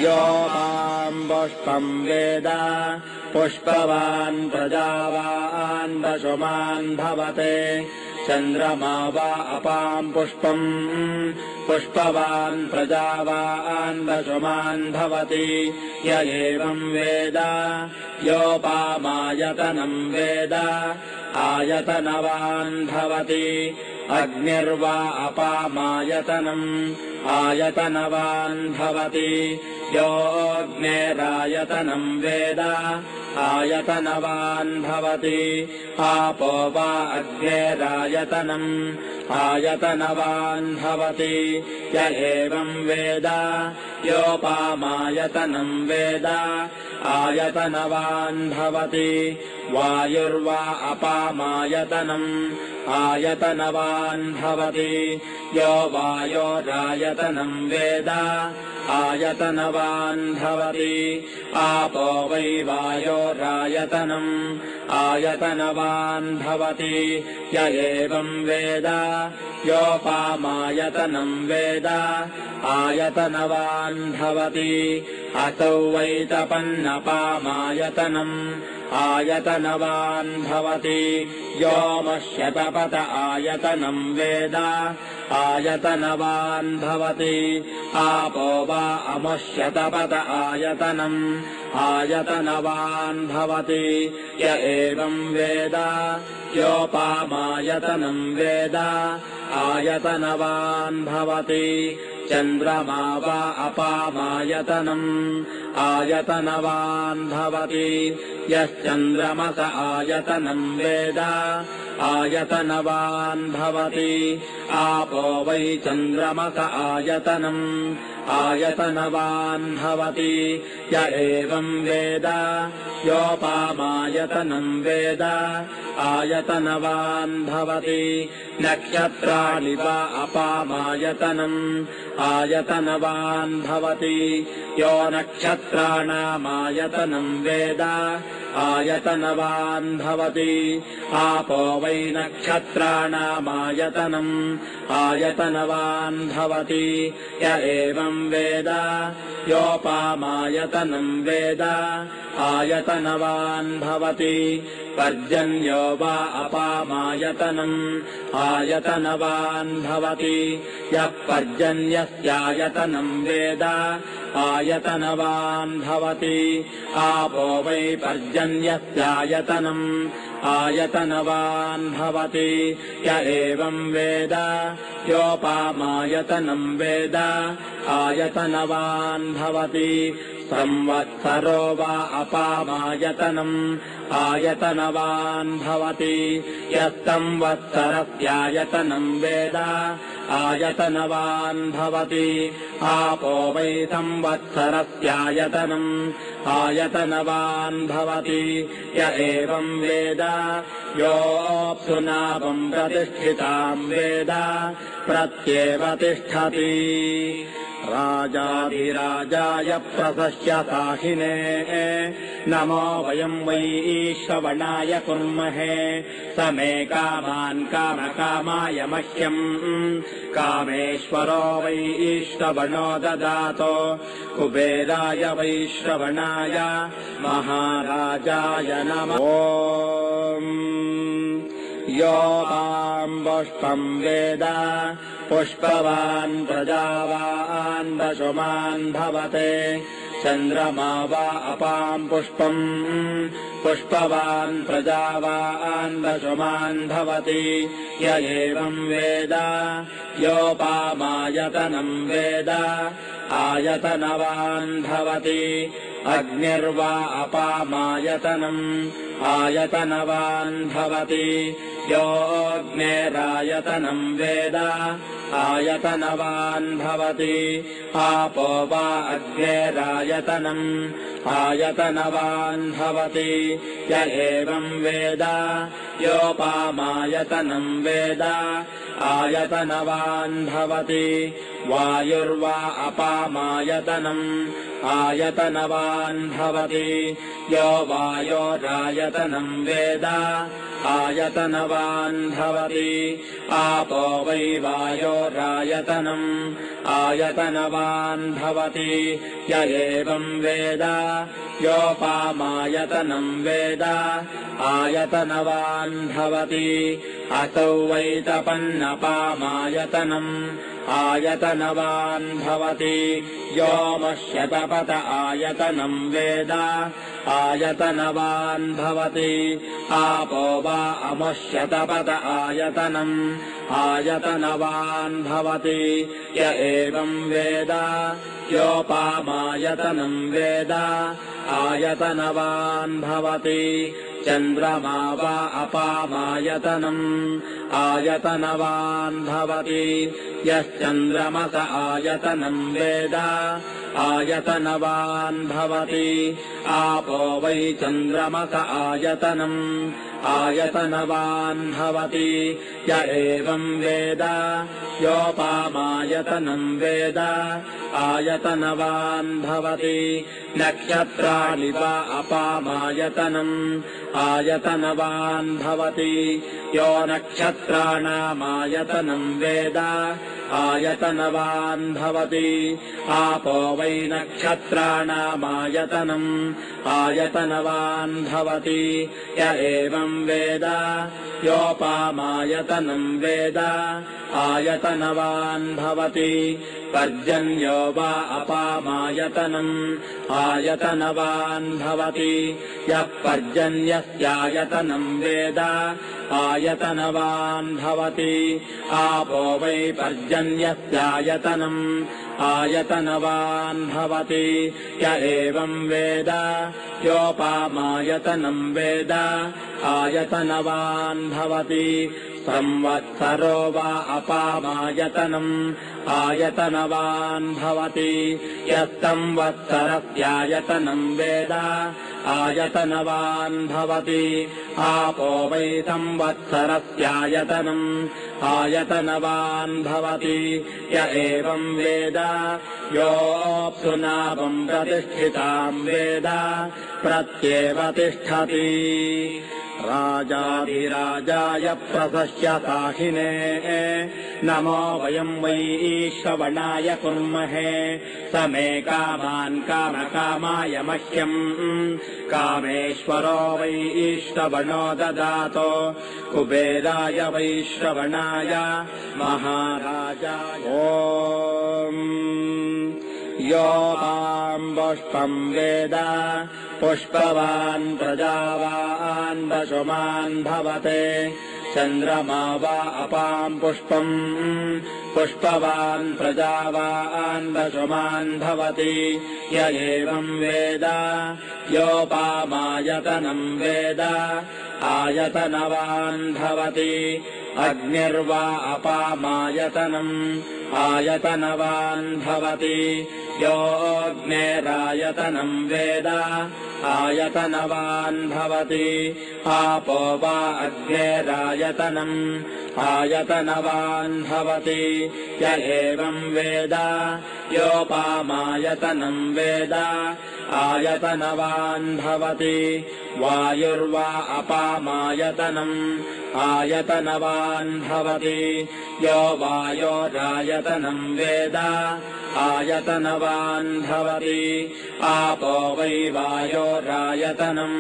यो माम् पुष्पम् वेद पुष्पवान् प्रजावान् वसुमान् भवते चन्द्रमा वा अपाम् पुष्पम् पुष्पवान् प्रजावान् वसुमान् भवति य एवम् वेद योपामायतनम् वेद आयतनवान् भवति अग्निर्वा अपामायतनम् आयतनवान् भवति योऽग्नेरायतनम् वेद आयतनवान् भवति आपो वा अग्नेरायतनम् आयतनवान् भवति य एवम् वेद योपामायतनम् वेद आयतनवान् भवति वायुर्वा अपामायतनम् आयतनवान् भवति यो वायोरायतनम् वेद आयतनवान् भवति आपो वै वायोरायतनम् आयतनवान् भवति य एवम् वेद योपामायतनम् वेद आयतनवान् भवति असौ वै तपन्नपामायतनम् आयतनवान् भवति योमश्यतपत आयतनम् वेद आयतनवान् भवति आपो वा अमुष्यतपत आयतनम् आयतनवान् भवति य एवम् वेद योपामायतनम् वेद आयतनवान् भवति चन्द्रमा वा अपामायतनम् आयतनवान् भवति यश्चन्द्रमस आयतनम् वेद आयतनवान् भवति आपो वै चन्द्रमस आयतनम् आयतनवान् भवति य एवम् वेद योपामायतनम् वेद आयतनवान् भवति नक्षत्राणि वा अपामायतनम् आयतनवान् भवति यो नक्षत्राणामायतनम् वेद आयतनवान् भवति आपो वै नक्षत्राणामायतनम् आयतनवान् भवति य एवम् वेद योपामायतनम् वेद आयतनवान् भवति पर्जन्यो वा अपामायतनम् आयतनवान् भवति यः पर्जन्यस्यायतनम् वेद आयतनवान् भवति आपो वै पर्जन्यस्यायतनम् आयतनवान् भवति य एवम् वेद योपामायतनम् वेद आयतनवान् भवति संवत्सरो वा अपामायतनम् आयतनवान् भवति यः संवत्सरस्यायतनम् वेद आयतनवान् भवति आपो वै संवत्सरस्यायतनम् आयतनवान् भवति य एवम् वेद योऽप्सुनापम् प्रतिष्ठिताम् वेद प्रत्येव तिष्ठति राजाधिराजाय प्रसस्य साहिने नमो वयम् वै श्रवणाय कुर्महे समे कामान् कामकामाय मह्यम् कामेश्वरो वै श्रवणो ददातो कुबेराय वै श्रवणाय महाराजाय नमः यो माम् पुष्पम् वेद पुष्पवान् प्रजावान् वसुमान् भवते चन्द्रमा वा अपाम् पुष्पम् पुष्पवान् प्रजावान् वसुमान् भवति य एवम् वेद योपामायतनम् वेद आयतनवान् भवति अग्निर्वा अपामायतनम् आयतनवान् भवति योऽग्नेरायतनम् वेद आयतनवान् भवति आपो वा अग्नेरायतनम् आयतनवान् भवति य एवम् वेद योपामायतनम् वेद आयतनवान् भवति वायुर्वा अपामायतनम् आयतनवान् भवति यो वायोरायतनम् वेद आयतनवान् भवति आपो वै वायोरायतनम् आयतनवान् भवति य एवम् वेद योपामायतनम् वेद आयतनवान् भवति असौ वै तपन्नपामायतनम् आयतनवान् भवति योमश्यतपत आयतनम् वेद आयतनवान् भवति आपो वा अमुष्यतपत आयतनम् आयतनवान् भवति य एवम् वेद योपामायतनम् वेद आयतनवान् भवति चन्द्रमा वा अपामायतनम् आयतनवान् भवति यश्चन्द्रमस आयतनम् वेद आयतनवान् भवति आपो वै चन्द्रमस आयतनम् आयतनवान् भवति य एवम् वेद योपामायतनम् वेद आयतनवान् भवति नक्षत्राणि वा अपामायतनम् आयतनवान् भवति यो नक्षत्राणामायतनम् वेद आयतनवान् भवति आपो वै नक्षत्राणामायतनम् आयतनवान् भवति य एवम् वेद योपामायतनम् वेद आयतनवान् भवति पर्जन्यो वा अपामायतनम् आयतनवान् भवति यः पर्जन्यस्यायतनम् वेद आयतनवान् भवति आपो वै पर्जन्यस्यायतनम् आयतनवान् भवति य एवम् वेद योपामायतनम् वेद आयतनवान् भवति संवत्सरो वा अपामायतनम् आयतनवान् भवति यः संवत्सरस्यायतनम् वेद आयतनवान् भवति आपो वै संवत्सरस्यायतनम् आयतनवान् भवति य एवम् वेद योऽप्सुनावम् प्रतिष्ठिताम् वेद प्रत्येव तिष्ठति राजाधिराजाय प्रसह्य साहिने नमो वयम् वै श्रवणाय कुर्महे समे कामान् कामकामाय मह्यम् कामेश्वरो वै श्रवणो ददातो कुबेराय वै श्रवणाय महाराजाय ॐ यो माम् पुष्पम् वेद पुष्पवान् प्रजावान् पशुमान् भवते चन्द्रमा वा अपाम् पुष्पम् पुष्पवान् प्रजावान् पशुमान् भवति य एवम् वेद योपामायतनम् वेद आयतनवान् भवति अग्निर्वा अपामायतनम् आयतनवान् भवति योऽग्नेरायतनम् वेद आयतनवान् भवति आपो वा अग्नेरायतनम् आयतनवान् भवति य एवम् वेद योपामायतनम् वेद आयतनवान् भवति वायुर्वा अपामायतनम् आयतनवान् भवति यो वायोरायतनम् वेद आयतनवान् भवति आपो वै वायोरायतनम्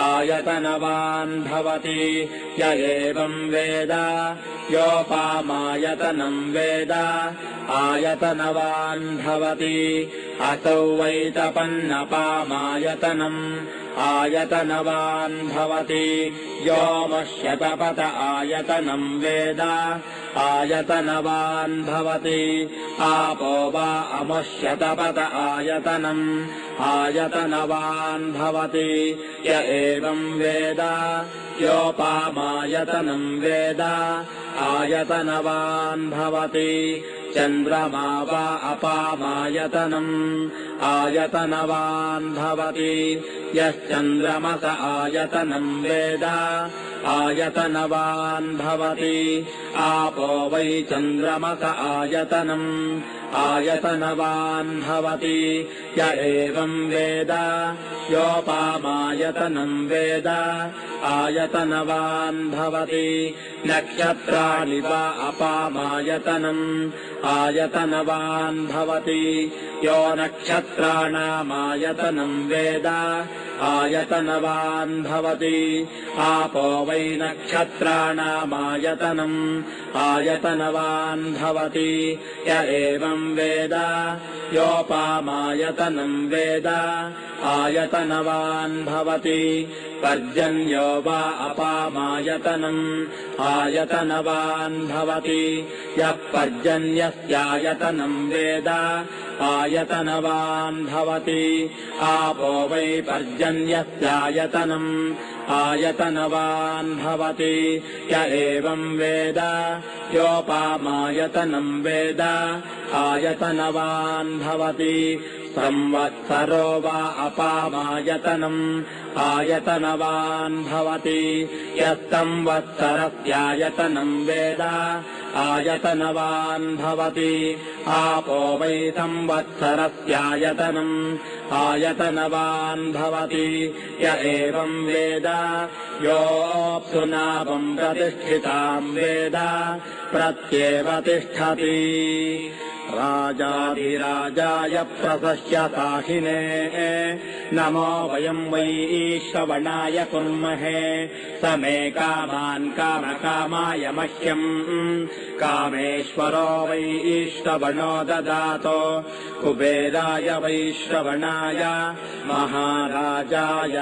आयतनवान् भवति य एवम् वेद योपामायतनम् वेद आयतनवान् भवति असौ वै तपन्नपामायतनम् आयतनवान् भवति योमश्यतपत आयतनम् वेद आयतनवान् भवति आपो वा अमुष्यतपत आयतनम् आयतनवान् भवति य एवम् वेद योपामायतनम् वेद आयतनवान् भवति चन्द्रमा वा अपामायतनम् आयतनवान् भवति यश्चन्द्रमस आयतनम् वेद आयतनवान् भवति आपो आपो वै चन्द्रमस आयतनम् आयतनवान् भवति य एवम् वेद योपामायतनम् वेद आयतनवान् भवति नक्षत्राणि वा अपामायतनम् आयतनवान् भवति यो नक्षत्राणामायतनम् वेद आयतनवान् भवति आपो वै नक्षत्राणामायतनम् आयतनवान् भवति य एवम् वेद योपामायतनम् वेद आयतनवान् भवति पर्जन्यो वा अपामायतनम् आयतनवान् भवति यः पर्जन्यस्यायतनम् वेद आयतनवान् भवति आपो वै पर्जन्यस्यायतनम् आयतनवान् भवति य एवम् वेद योपामायतनम् वेद आयतनवान् भवति संवत्सरो वा अपामायतनम् आयतनवान् भवति यः संवत्सरस्यायतनम् वेद आयतनवान् भवति आपो वै संवत्सरस्यायतनम् आयतनवान् भवति य एवम् वेद योऽप्सुनावम् प्रतिष्ठिताम् वेद प्रत्येव तिष्ठति राजाधिराजाय प्रसह्य साहिने नमो वयम् वै श्रवणाय कुर्महे समे कामान् कामकामाय मह्यम् कामेश्वरो वै श्रवणो ददातो कुबेराय वै श्रवणाय महाराजाय